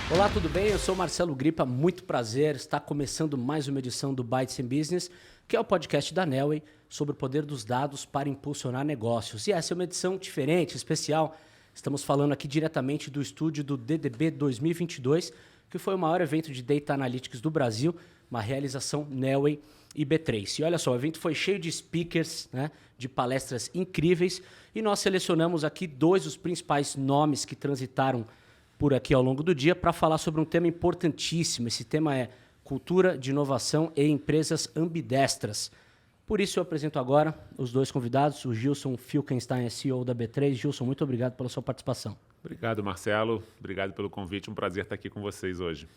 Olá, tudo bem? Eu sou o Marcelo Gripa, muito prazer. Está começando mais uma edição do Bytes in Business, que é o podcast da Neoway sobre o poder dos dados para impulsionar negócios. E essa é uma edição diferente, especial. Estamos falando aqui diretamente do estúdio do DDB 2022, que foi o maior evento de Data Analytics do Brasil, uma realização Neoway e B3. E olha só, o evento foi cheio de speakers, né, de palestras incríveis, e nós selecionamos aqui dois dos principais nomes que transitaram por aqui ao longo do dia para falar sobre um tema importantíssimo. Esse tema é cultura de inovação e empresas ambidestras. Por isso eu apresento agora os dois convidados, o Gilson Filkenstein, CEO da B3. Gilson, muito obrigado pela sua participação. Obrigado, Marcelo. Obrigado pelo convite. Um prazer estar aqui com vocês hoje.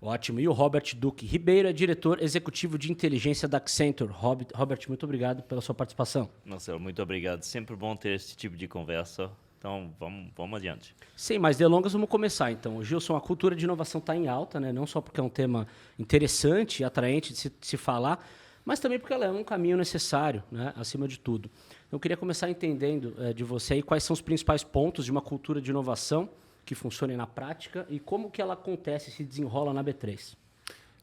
Ótimo. E o Robert Duque Ribeiro, é diretor executivo de inteligência da Accenture. Robert, muito obrigado pela sua participação. Marcelo, muito obrigado. Sempre bom ter esse tipo de conversa. Então, vamos adiante. Sem mais delongas, vamos começar então. Gilson, a cultura de inovação está em alta, né? Não só porque é um tema interessante e atraente de se falar, mas também porque ela é um caminho necessário, né? Acima de tudo. Eu queria começar entendendo de você aí quais são os principais pontos de uma cultura de inovação que funcione na prática e como que ela acontece, se desenrola na B3.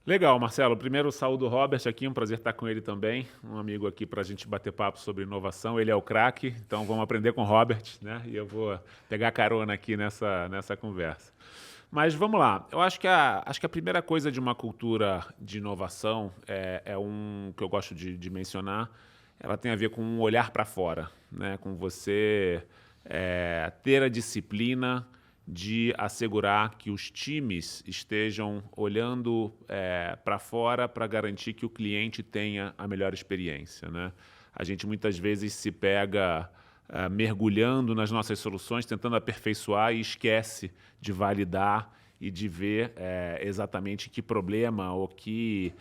Legal, Marcelo. Primeiro, saúdo o Robert aqui, um prazer estar com ele também, um amigo aqui para a gente bater papo sobre inovação. Ele é o craque, então vamos aprender com o Robert, né? E eu vou pegar carona aqui nessa conversa. Mas vamos lá. Eu acho que a primeira coisa de uma cultura de inovação é um que eu gosto de mencionar. Ela tem a ver com um olhar para fora, né? Com você ter a disciplina de assegurar que os times estejam olhando para fora para garantir que o cliente tenha a melhor experiência, né? A gente muitas vezes se pega mergulhando nas nossas soluções, tentando aperfeiçoar e esquece de validar e de ver exatamente que problema ou que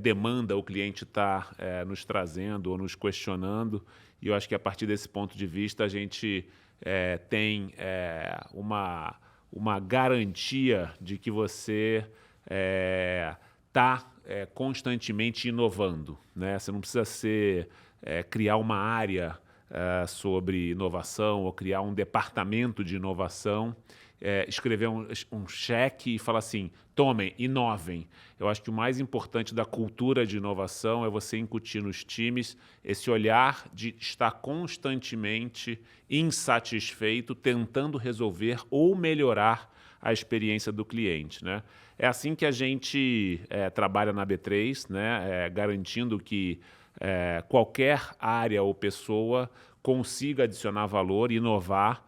demanda o cliente está nos trazendo ou nos questionando. E eu acho que a partir desse ponto de vista a gente tem uma garantia de que você está constantemente inovando, né? Você não precisa criar uma área sobre inovação ou criar um departamento de inovação, escrever um cheque e falar assim, tomem, inovem. Eu acho que o mais importante da cultura de inovação é você incutir nos times esse olhar de estar constantemente insatisfeito, tentando resolver ou melhorar a experiência do cliente, né? É assim que a gente trabalha na B3, né? Garantindo que qualquer área ou pessoa consiga adicionar valor, inovar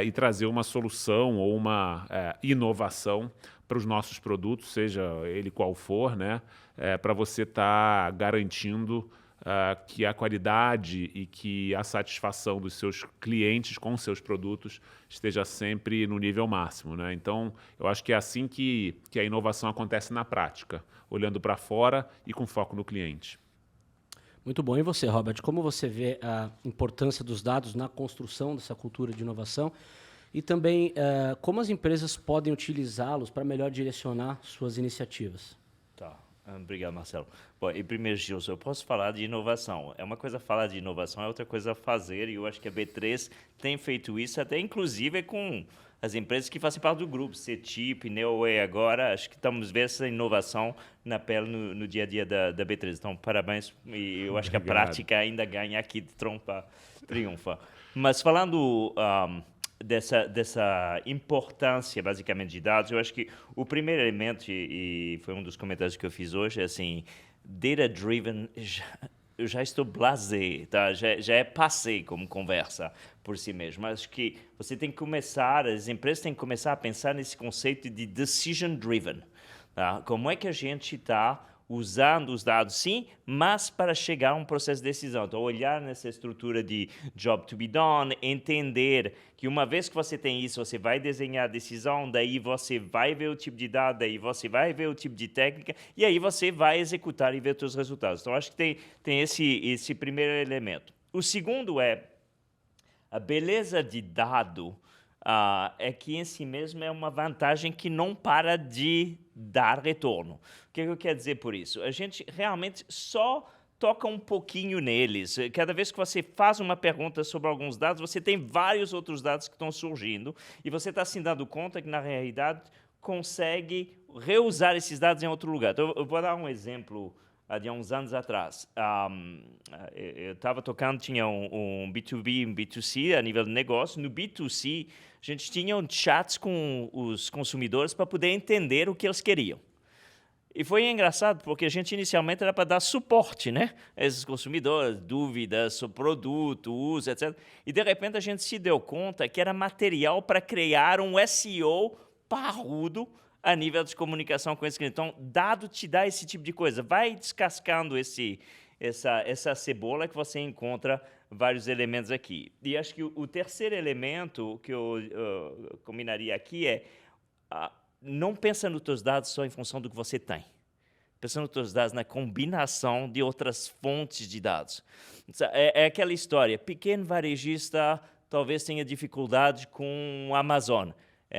e trazer uma solução ou uma inovação para os nossos produtos, seja ele qual for, né? Para você estar garantindo que a qualidade e que a satisfação dos seus clientes com seus produtos esteja sempre no nível máximo, né? Então, eu acho que é assim que a inovação acontece na prática, olhando para fora e com foco no cliente. Muito bom. E você, Robert, como você vê a importância dos dados na construção dessa cultura de inovação e também como as empresas podem utilizá-los para melhor direcionar suas iniciativas? Tá. Obrigado, Marcelo. Bom, e primeiro, Gilson, eu posso falar de inovação. É uma coisa falar de inovação, é outra coisa fazer, e eu acho que a B3 tem feito isso, até inclusive com as empresas que fazem parte do grupo, CETIP, Neoway agora, acho que estamos vendo essa inovação na pele no dia a dia da B3. Então, parabéns, e eu acho que a prática ainda ganha aqui de triunfa. Mas falando dessa importância, basicamente, de dados, eu acho que o primeiro elemento, e foi um dos comentários que eu fiz hoje, é assim, data-driven, eu já estou blasé, tá? Já é passé como conversa por si mesmo. Mas acho que você tem que começar, as empresas têm que começar a pensar nesse conceito de decision-driven. Tá? Como é que a gente está usando os dados, sim, mas para chegar a um processo de decisão. Então, olhar nessa estrutura de job to be done, entender que uma vez que você tem isso, você vai desenhar a decisão, daí você vai ver o tipo de dado, daí você vai ver o tipo de técnica, e aí você vai executar e ver os seus resultados. Então, acho que tem esse primeiro elemento. O segundo é a beleza de dado. É que em si mesmo é uma vantagem que não para de dar retorno. O que eu quero dizer por isso? A gente realmente só toca um pouquinho neles. Cada vez que você faz uma pergunta sobre alguns dados, você tem vários outros dados que estão surgindo e você está se dando conta que, na realidade, consegue reusar esses dados em outro lugar. Então, eu vou dar um exemplo de há uns anos atrás. Eu estava tocando, tinha um B2B e um B2C a nível de negócio. No B2C, a gente tinha chats com os consumidores para poder entender o que eles queriam. E foi engraçado, porque a gente inicialmente era para dar suporte, né? A esses consumidores, dúvidas sobre produto, uso, etc. E, de repente, a gente se deu conta que era material para criar um SEO parrudo a nível de comunicação com esse cliente. Então, dado te dá esse tipo de coisa. Vai descascando essa cebola que você encontra vários elementos aqui. E acho que o terceiro elemento que eu combinaria aqui é... não pensa nos teus dados só em função do que você tem. Pensa nos teus dados na combinação de outras fontes de dados. É aquela história, pequeno varejista talvez tenha dificuldade com o Amazon.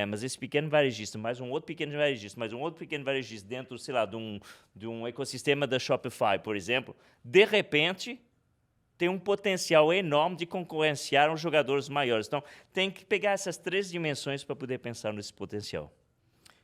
Mas esse pequeno varejista, mais um outro pequeno varejista, mais um outro pequeno varejista dentro, sei lá, de um ecossistema da Shopify, por exemplo, de repente tem um potencial enorme de concorrenciar os jogadores maiores. Então, tem que pegar essas três dimensões para poder pensar nesse potencial.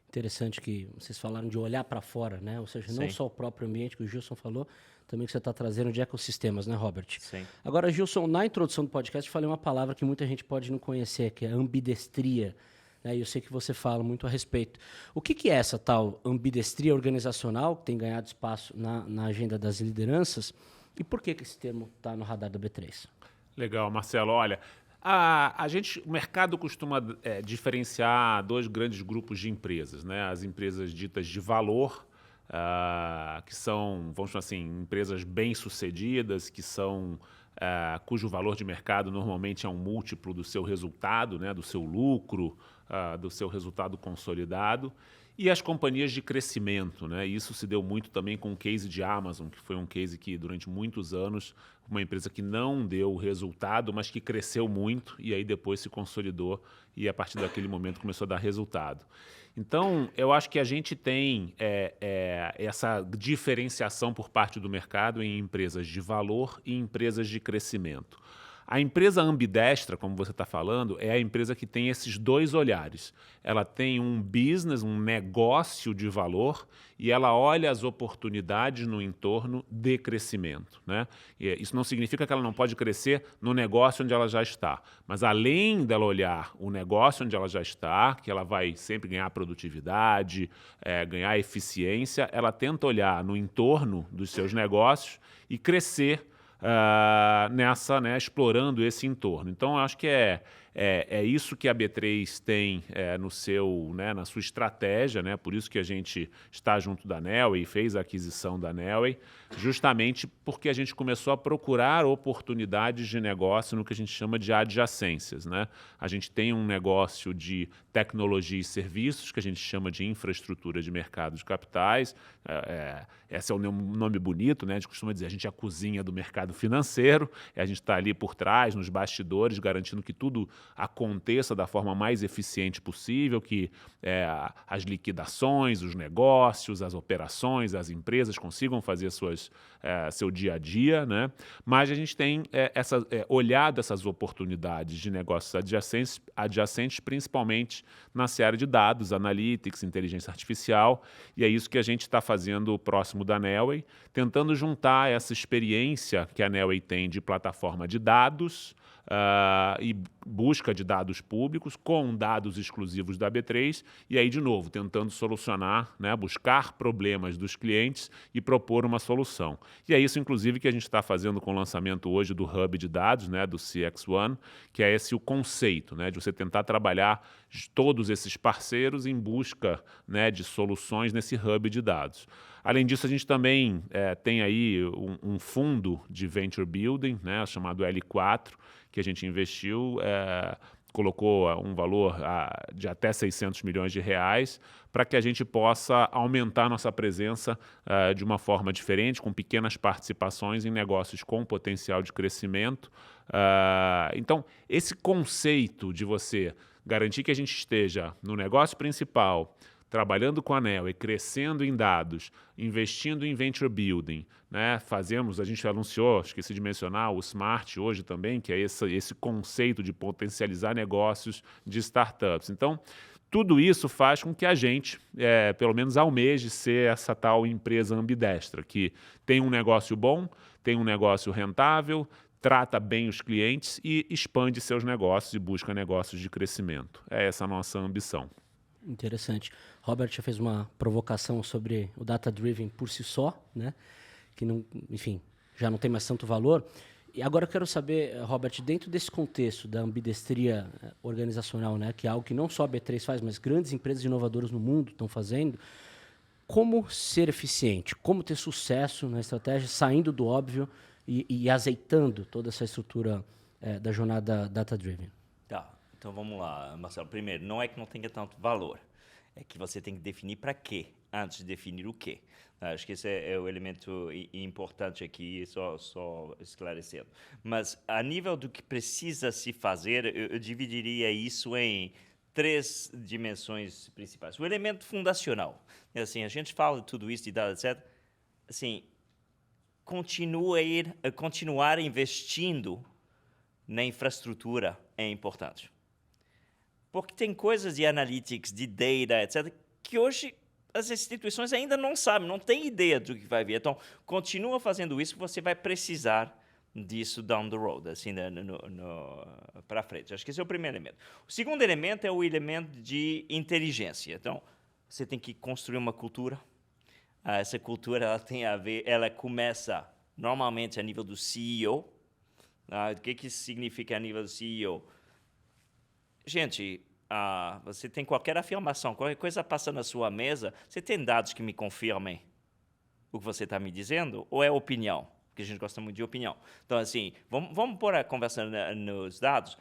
Interessante que vocês falaram de olhar para fora, né? Ou seja, não Sim. só o próprio ambiente que o Gilson falou, também que você está trazendo de ecossistemas, né, Robert? Sim. Agora, Gilson, na introdução do podcast, eu falei uma palavra que muita gente pode não conhecer, que é ambidestria. Né? E eu sei que você fala muito a respeito. O que é essa tal ambidestria organizacional, que tem ganhado espaço na agenda das lideranças, e por que esse termo está no radar da B3? Legal, Marcelo. Olha, o mercado costuma diferenciar dois grandes grupos de empresas, né? As empresas ditas de valor, que são, vamos chamar assim, empresas bem-sucedidas, que são cujo valor de mercado normalmente é um múltiplo do seu resultado, né? Do seu lucro, do seu resultado consolidado. E as companhias de crescimento, né? Isso se deu muito também com o case de Amazon, que foi um case que durante muitos anos, uma empresa que não deu resultado, mas que cresceu muito e aí depois se consolidou e a partir daquele momento começou a dar resultado. Então, eu acho que a gente tem essa diferenciação por parte do mercado em empresas de valor e empresas de crescimento. A empresa ambidestra, como você está falando, é a empresa que tem esses dois olhares. Ela tem um business, um negócio de valor e ela olha as oportunidades no entorno de crescimento, né? E isso não significa que ela não pode crescer no negócio onde ela já está, mas além dela olhar o negócio onde ela já está, que ela vai sempre ganhar produtividade, ganhar eficiência, ela tenta olhar no entorno dos seus negócios e crescer nessa, né, explorando esse entorno. Então, eu acho que é isso que a B3 tem na sua estratégia, né? Por isso que a gente está junto da Neoway e fez a aquisição da Neoway, justamente porque a gente começou a procurar oportunidades de negócio no que a gente chama de adjacências, né? A gente tem um negócio de tecnologia e serviços, que a gente chama de infraestrutura de mercado de capitais. Esse é um nome bonito, né? A gente costuma dizer, a gente é a cozinha do mercado financeiro, a gente está ali por trás, nos bastidores, garantindo que tudo aconteça da forma mais eficiente possível, que as liquidações, os negócios, as operações, as empresas consigam fazer seu dia a dia, né? Mas a gente tem olhado essas oportunidades de negócios adjacentes, principalmente na seara de dados, analytics, inteligência artificial, e é isso que a gente está fazendo próximo da Neoway, tentando juntar essa experiência que a Neoway tem de plataforma de dados, e busca de dados públicos com dados exclusivos da B3 e aí, de novo, tentando solucionar, né, buscar problemas dos clientes e propor uma solução. E é isso, inclusive, que a gente está fazendo com o lançamento hoje do Hub de Dados, né, do CX1, que é esse o conceito, né, de você tentar trabalhar todos esses parceiros em busca, né, de soluções nesse Hub de Dados. Além disso, a gente também tem aí um fundo de Venture Building, né, chamado L4, que a gente investiu, colocou um valor de até 600 milhões de reais para que a gente possa aumentar nossa presença de uma forma diferente, com pequenas participações em negócios com potencial de crescimento. Então, esse conceito de você garantir que a gente esteja no negócio principal, trabalhando com a Neoway, crescendo em dados, investindo em venture building, né? A gente anunciou, esqueci de mencionar, o Smart hoje também, que é esse conceito de potencializar negócios de startups. Então, tudo isso faz com que a gente, pelo menos almeje ser essa tal empresa ambidestra, que tem um negócio bom, tem um negócio rentável, trata bem os clientes e expande seus negócios e busca negócios de crescimento. É essa a nossa ambição. Interessante. Robert já fez uma provocação sobre o data-driven por si só, né? Que não, enfim, já não tem mais tanto valor. E agora eu quero saber, Robert, dentro desse contexto da ambidestria organizacional, né, que é algo que não só a B3 faz, mas grandes empresas inovadoras no mundo estão fazendo, como ser eficiente, como ter sucesso na estratégia, saindo do óbvio e azeitando toda essa estrutura da jornada data-driven? Tá, então vamos lá, Marcelo. Primeiro, não é que não tenha tanto valor, é que você tem que definir para quê, antes de definir o quê. Acho que esse é o elemento importante aqui, só esclarecendo. Mas, a nível do que precisa se fazer, eu dividiria isso em 3 dimensões principais. O elemento fundacional. Assim, a gente fala de tudo isso, de dados, etc. Assim, continuar investindo na infraestrutura é importante. Porque tem coisas de analytics, de data, etc., que hoje as instituições ainda não sabem, não têm ideia do que vai vir. Então, continua fazendo isso, você vai precisar disso down the road, assim, para frente. Acho que esse é o primeiro elemento. O segundo elemento é o elemento de inteligência. Então, você tem que construir uma cultura. Essa cultura ela tem a ver, ela começa normalmente a nível do CEO. O que isso significa a nível do CEO? Gente, você tem qualquer afirmação, qualquer coisa passando na sua mesa, você tem dados que me confirmem o que você está me dizendo? Ou é opinião? Porque a gente gosta muito de opinião. Então, assim, vamos pôr a conversa nos dados.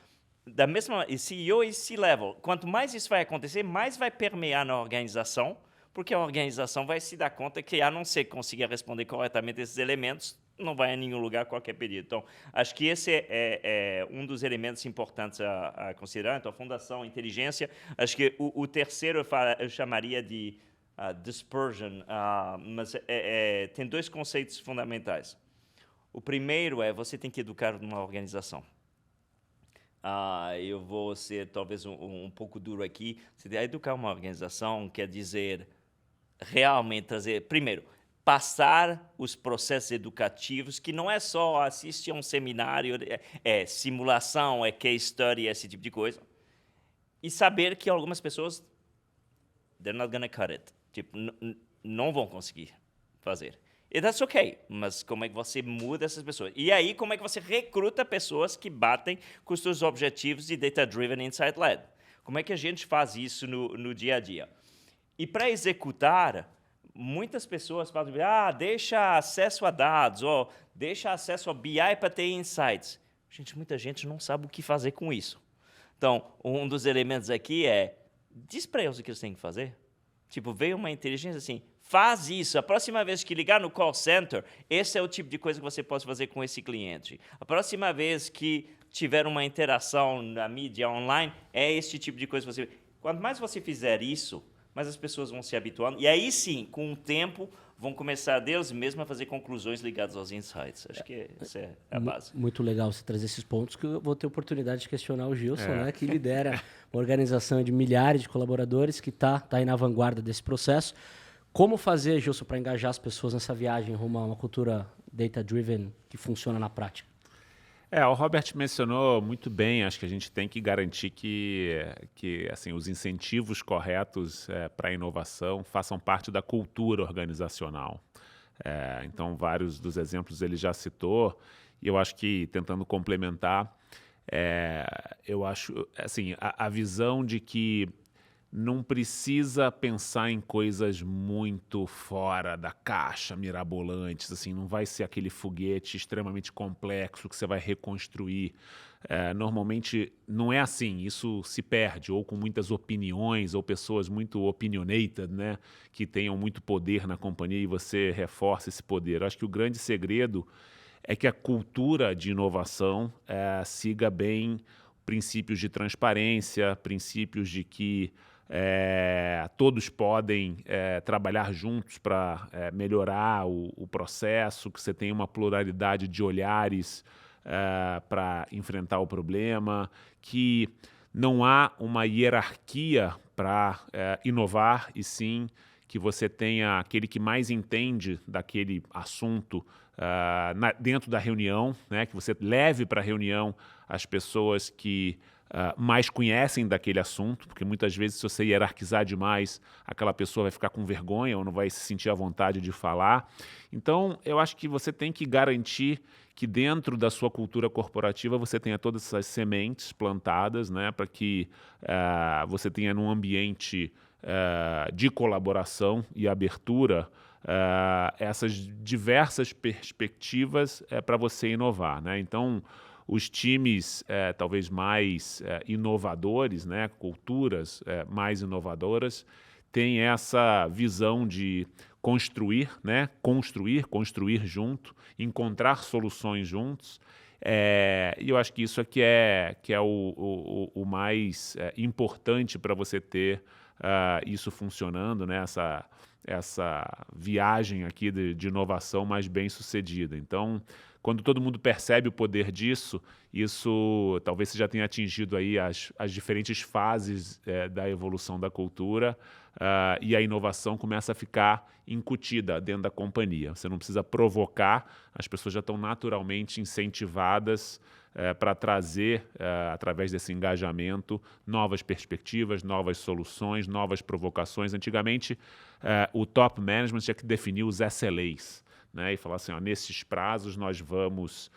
Da mesma CEO e C-level. Quanto mais isso vai acontecer, mais vai permear na organização, porque a organização vai se dar conta que, a não ser que consiga responder corretamente esses elementos, não vai a nenhum lugar qualquer pedido. Então, acho que esse é um dos elementos importantes a considerar. Então, a fundação, a inteligência. Acho que o terceiro eu chamaria de dispersion, mas tem 2 conceitos fundamentais. O primeiro é você tem que educar uma organização. Eu vou ser talvez um pouco duro aqui. Você tem que educar uma organização quer dizer realmente trazer, primeiro, passar os processos educativos, que não é só assistir a um seminário, é simulação, é case study, esse tipo de coisa, e saber que algumas pessoas, they're not gonna cut it, tipo, não vão conseguir fazer. E that's okay, mas como é que você muda essas pessoas? E aí, como é que você recruta pessoas que batem com os seus objetivos de data-driven insight-led? Como é que a gente faz isso no dia a dia? E para executar, muitas pessoas falam, deixa acesso a dados, ou deixa acesso ao BI para ter insights. Gente, muita gente não sabe o que fazer com isso. Então, um dos elementos aqui diz para eles o que eles têm que fazer. Tipo, veio uma inteligência assim, faz isso. A próxima vez que ligar no call center, esse é o tipo de coisa que você pode fazer com esse cliente. A próxima vez que tiver uma interação na mídia online, é esse tipo de coisa que você... Quanto mais você fizer isso, mas as pessoas vão se habituando. E aí sim, com o tempo, vão começar deles mesmos a fazer conclusões ligadas aos insights. Acho que essa é a base. Muito legal você trazer esses pontos, que eu vou ter oportunidade de questionar o Gilson, né, que lidera uma organização de milhares de colaboradores que está aí na vanguarda desse processo. Como fazer, Gilson, para engajar as pessoas nessa viagem rumo a uma cultura data-driven que funciona na prática? O Robert mencionou muito bem, acho que a gente tem que garantir que assim, os incentivos corretos para a inovação façam parte da cultura organizacional. Então, vários dos exemplos ele já citou, e eu acho que, tentando complementar, eu acho assim, a visão de que não precisa pensar em coisas muito fora da caixa, mirabolantes, assim, não vai ser aquele foguete extremamente complexo que você vai reconstruir. Normalmente não é assim, isso se perde, ou com muitas opiniões, ou pessoas muito opinionated, né, que tenham muito poder na companhia e você reforça esse poder. Eu acho que o grande segredo é que a cultura de inovação siga bem princípios de transparência, princípios de que todos podem trabalhar juntos para melhorar o processo, que você tenha uma pluralidade de olhares para enfrentar o problema, que não há uma hierarquia para inovar, e sim que você tenha aquele que mais entende daquele assunto dentro da reunião, né? Que você leve para a reunião as pessoas que mais conhecem daquele assunto, porque muitas vezes, se você hierarquizar demais, aquela pessoa vai ficar com vergonha ou não vai se sentir à vontade de falar. Então, eu acho que você tem que garantir que dentro da sua cultura corporativa você tenha todas essas sementes plantadas, né, para que você tenha num ambiente de colaboração e abertura essas diversas perspectivas para você inovar, né? Então, os times talvez mais inovadores, né, culturas mais inovadoras, têm essa visão de construir, né, construir junto, encontrar soluções juntos. E eu acho que isso aqui é o mais importante para você ter isso funcionando, né, essa viagem aqui de inovação mais bem sucedida. Então, quando todo mundo percebe o poder disso, isso talvez você já tenha atingido aí as diferentes fases da evolução da cultura e a inovação começa a ficar incutida dentro da companhia. Você não precisa provocar, as pessoas já estão naturalmente incentivadas para trazer, através desse engajamento, novas perspectivas, novas soluções, novas provocações. Antigamente, o top management tinha que definir os SLAs, né, e falar assim, ó, nesses prazos nós vamos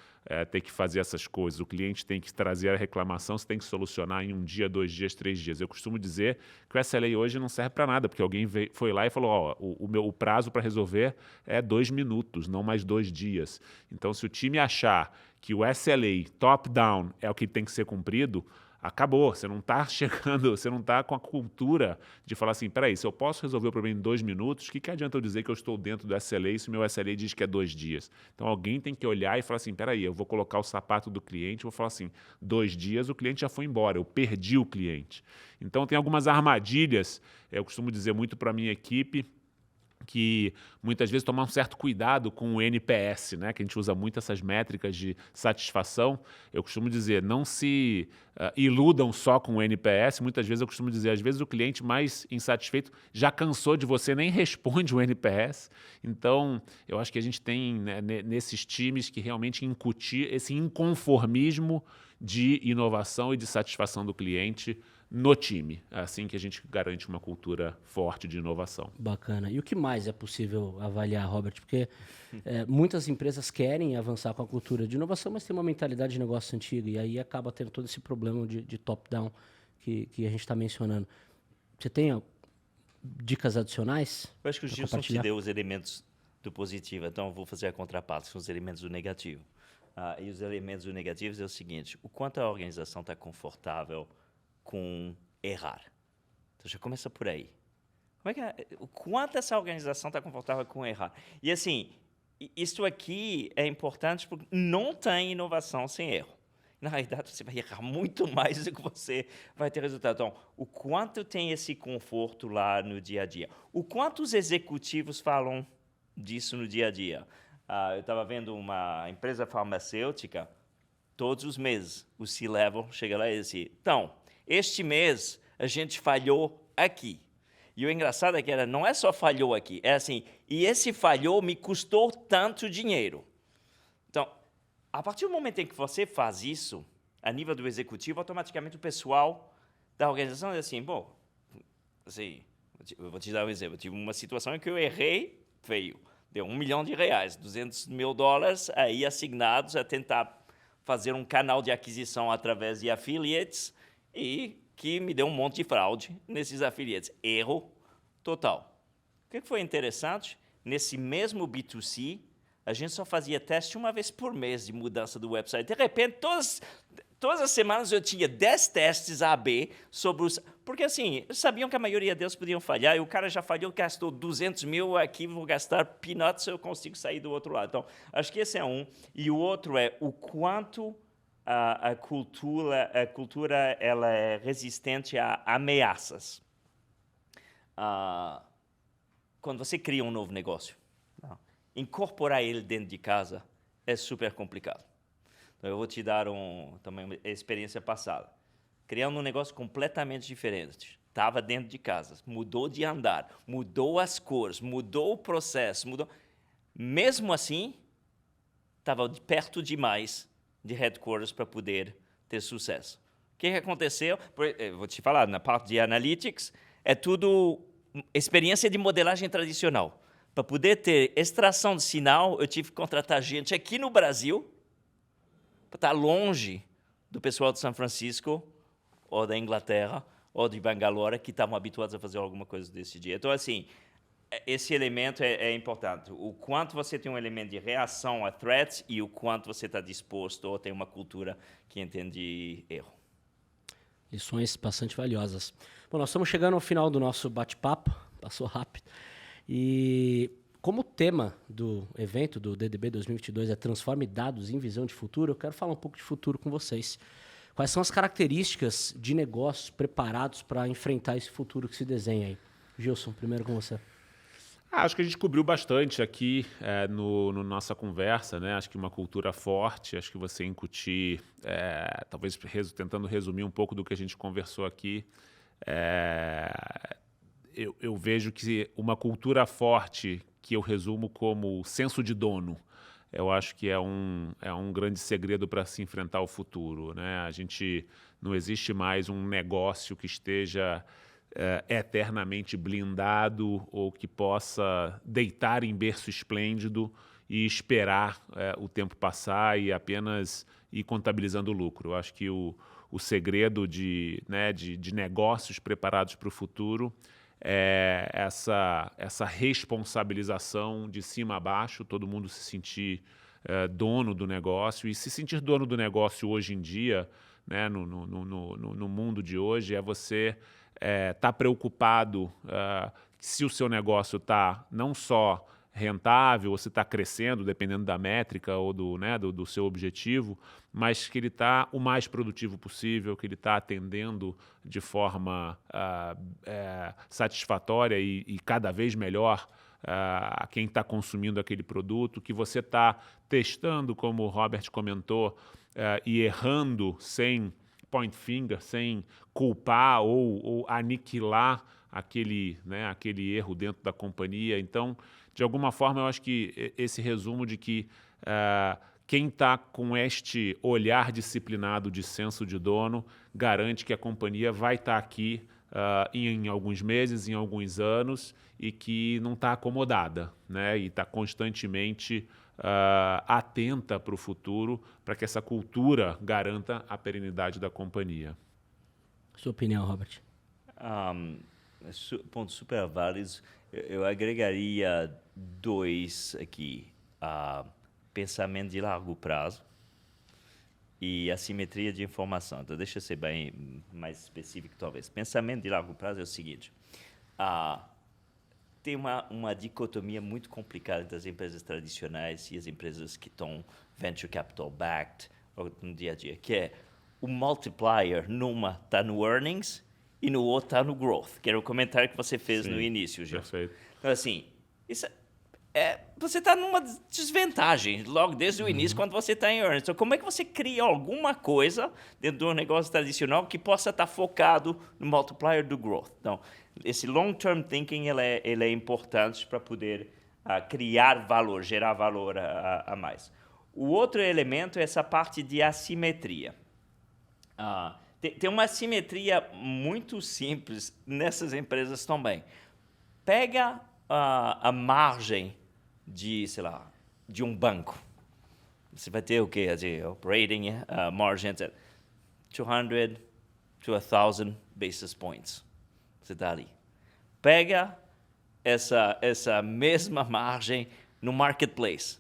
ter que fazer essas coisas. O cliente tem que trazer a reclamação, você tem que solucionar em 1 dia, 2 dias, 3 dias. Eu costumo dizer que o SLA hoje não serve para nada, porque alguém foi lá e falou, ó, o prazo para resolver é 2 minutos, não mais 2 dias. Então, se o time achar que o SLA top-down é o que tem que ser cumprido, acabou, você não está chegando, você não está com a cultura de falar assim, peraí, se eu posso resolver o problema em 2 minutos, o que adianta eu dizer que eu estou dentro do SLA se o meu SLA diz que é 2 dias? Então alguém tem que olhar e falar assim, peraí, eu vou colocar o sapato do cliente, vou falar assim, 2 dias o cliente já foi embora, eu perdi o cliente. Então tem algumas armadilhas, eu costumo dizer muito para a minha equipe, que muitas vezes tomar um certo cuidado com o NPS, né? Que a gente usa muito essas métricas de satisfação. Eu costumo dizer, não se iludam só com o NPS. Muitas vezes eu costumo dizer, às vezes o cliente mais insatisfeito já cansou de você, nem responde o NPS. Então, eu acho que a gente tem, né, nesses times que realmente incutir esse inconformismo de inovação e de satisfação do cliente no time. É assim que a gente garante uma cultura forte de inovação. Bacana. E o que mais é possível avaliar, Robert? Porque muitas empresas querem avançar com a cultura de inovação, mas tem uma mentalidade de negócio antiga, e aí acaba tendo todo esse problema de top-down que a gente está mencionando. Você tem dicas adicionais? Eu acho que o Gilson te deu os elementos do positivo, então eu vou fazer a contraparte, são os elementos do negativo. E os elementos do negativo é o seguinte, o quanto a organização está confortável com errar. Então já começa por aí. O quanto essa organização está confortável com errar? E assim, isso aqui é importante porque não tem inovação sem erro. Na realidade, você vai errar muito mais do que você vai ter resultado. Então, o quanto tem esse conforto lá no dia a dia? O quanto os executivos falam disso no dia a dia? Eu estava vendo uma empresa farmacêutica, todos os meses, o C-Level chega lá e diz assim, então, este mês a gente falhou aqui. E o engraçado é que não é só falhou aqui, é assim, e esse falhou me custou tanto dinheiro. Então, a partir do momento em que você faz isso, a nível do executivo, automaticamente o pessoal da organização diz assim, bom, assim, eu vou te dar um exemplo, eu tive uma situação em que eu errei feio, deu R$1 milhão, $200 mil aí assignados a tentar fazer um canal de aquisição através de affiliates, e que me deu um monte de fraude nesses affiliates. Erro total. O que foi interessante? Nesse mesmo B2C, a gente só fazia teste uma vez por mês de mudança do website. De repente, todas as semanas eu tinha 10 testes A/B sobre os... Porque, assim, sabiam que a maioria deles podiam falhar, e o cara já falhou, gastou 200 mil, aqui vou gastar peanuts, eu consigo sair do outro lado. Então, acho que esse é um. E o outro é o quanto a cultura ela é resistente a ameaças. Quando você cria um novo negócio, incorporar ele dentro de casa é super complicado. Então, eu vou te dar também uma experiência passada. criando um negócio completamente diferente. Estava dentro de casa, mudou de andar, mudou as cores, mudou o processo, mudou. Mesmo assim, estava perto demais de headquarters para poder ter sucesso. O que aconteceu? Eu vou te falar, na parte de analytics, é tudo experiência de modelagem tradicional. Para poder ter extração de sinal, eu tive que contratar gente aqui no Brasil, para estar longe do pessoal de São Francisco, ou da Inglaterra, ou de Bangalore, que estavam habituados a fazer alguma coisa desse dia. Então, assim, esse elemento é importante. O quanto você tem um elemento de reação a threats e o quanto você está disposto ou tem uma cultura que entende erro. Lições bastante valiosas. Bom, nós estamos chegando ao final do nosso bate-papo, passou rápido. E como o tema do evento do DDB 2022 é Transforme Dados em Visão de Futuro, eu quero falar um pouco de futuro com vocês. Quais são as características de negócios preparados para enfrentar esse futuro que se desenha aí? Gilson, primeiro com você. Acho que a gente cobriu bastante aqui no nossa conversa, né? Acho que uma cultura forte, acho que você incutir, talvez tentando resumir um pouco do que a gente conversou aqui, eu vejo que uma cultura forte, que eu resumo como senso de dono, eu acho que é um grande segredo para se enfrentar o futuro, né? A gente não existe mais um negócio que esteja eternamente blindado ou que possa deitar em berço esplêndido e esperar o tempo passar e apenas ir contabilizando o lucro. Eu acho que o segredo de negócios preparados para o futuro é essa responsabilização de cima a baixo, todo mundo se sentir dono do negócio. E se sentir dono do negócio hoje em dia, né, no mundo de hoje, é você estar preocupado se o seu negócio está não só rentável, ou se está crescendo, dependendo da métrica ou do seu objetivo, mas que ele está o mais produtivo possível, que ele está atendendo de forma satisfatória e cada vez melhor a quem está consumindo aquele produto, que você está testando, como o Robert comentou, e errando sem point finger, sem culpar ou aniquilar aquele erro dentro da companhia. Então, de alguma forma, eu acho que esse resumo de que quem está com este olhar disciplinado de senso de dono garante que a companhia vai estar aqui em alguns meses, em alguns anos, e que não está acomodada, né? E está constantemente atenta para o futuro, para que essa cultura garanta a perenidade da companhia. Sua opinião, Robert? Pontos super válidos. Eu agregaria 2 aqui. Pensamento de largo prazo e assimetria de informação. Então, deixa eu ser bem mais específico, talvez. Pensamento de largo prazo é o seguinte. Tem uma dicotomia muito complicada entre as empresas tradicionais e as empresas que estão venture capital backed no dia a dia, que é o multiplier numa está no earnings e no outro está no growth, que era o comentário que você fez no início, Gil. Perfeito. Então, assim, você está numa desvantagem logo desde o início quando você está em earnings. Então, como é que você cria alguma coisa dentro de um negócio tradicional que possa estar focado no multiplier do growth? Então, esse long-term thinking ele é importante para poder criar valor, gerar valor a mais. O outro elemento é essa parte de assimetria. Tem uma assimetria muito simples nessas empresas também. Pega a margem de, sei lá, de um banco. Você vai ter o quê? Operating margin, 200 to 1,000 basis points. Você está ali. Pega essa mesma margem no marketplace.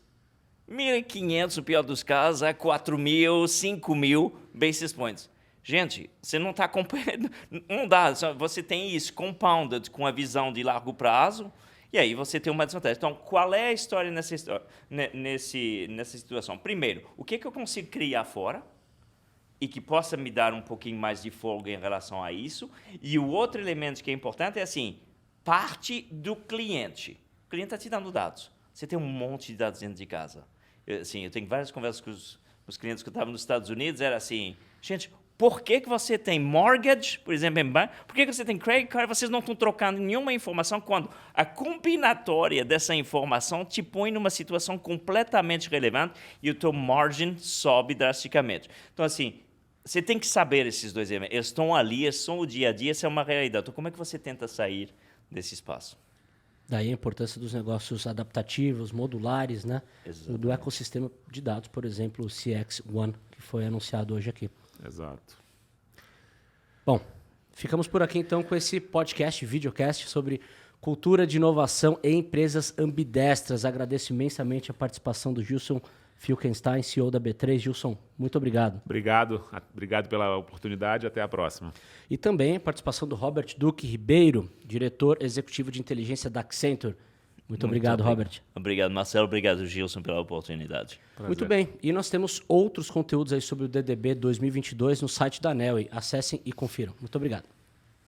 1.500, no pior dos casos, a 4.000, 5.000 basis points. Gente, você não está acompanhando. Não dá. Você tem isso compounded com a visão de largo prazo, e aí você tem uma desvantagem. Então, qual é a história nessa situação? Primeiro, o que eu consigo criar fora e que possa me dar um pouquinho mais de folga em relação a isso? E o outro elemento que é importante é assim, parte do cliente. O cliente está te dando dados. Você tem um monte de dados dentro de casa. Eu tenho várias conversas com os clientes que eu estava nos Estados Unidos, era assim, gente, Por que você tem mortgage, por exemplo, em banco? Por que você tem credit card? Vocês não estão trocando nenhuma informação quando a combinatória dessa informação te põe numa situação completamente relevante e o teu margin sobe drasticamente. Então, assim, você tem que saber esses dois elementos. Eles estão ali, eles são o dia a dia, isso é uma realidade. Então, como é que você tenta sair desse espaço? Daí a importância dos negócios adaptativos, modulares, né? Exatamente. Do ecossistema de dados, por exemplo, o CX1, que foi anunciado hoje aqui. Exato. Bom, ficamos por aqui então com esse podcast, videocast sobre cultura de inovação e empresas ambidestras. Agradeço imensamente a participação do Gilson Filkenstein, CEO da B3. Gilson, muito obrigado. Obrigado pela oportunidade. Até a próxima. E também a participação do Robert Duque Ribeiro, diretor executivo de inteligência da Accenture. Muito obrigado, Robert. Obrigado, Marcelo. Obrigado, Gilson, pela oportunidade. Prazer. Muito bem. E nós temos outros conteúdos aí sobre o DDB 2022 no site da Neoway. Acessem e confiram. Muito obrigado.